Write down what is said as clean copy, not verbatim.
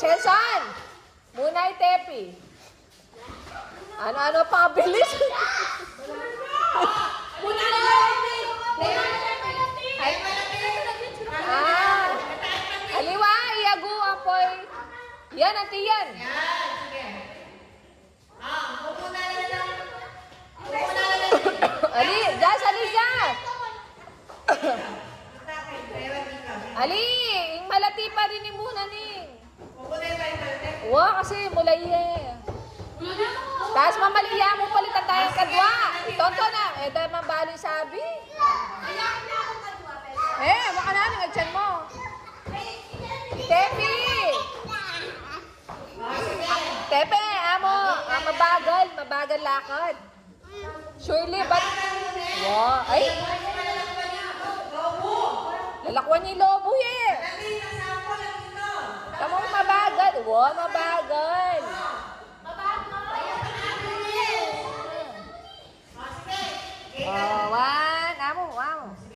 Chelson! Munay Tepi. Ano pa bilis? Muna na lang. Aliwa, iago, apoy. Yan, ati yan. Ali, jas, ali, jas. Ali, yung malati pa rin ni muna ning. Wow, kasi mulay eh. Tapos mamaliya mo palitan tayo kadwa. Tonto na. Ito mabali sabi. Baka na, nagtsan mo. Tepi! Tepe, amo. Mabagal lakad. Surely, but... Wow, ay. Lalakwan niya yung lobo eh. Tamang mabagal. Wow, mabagal. Ah.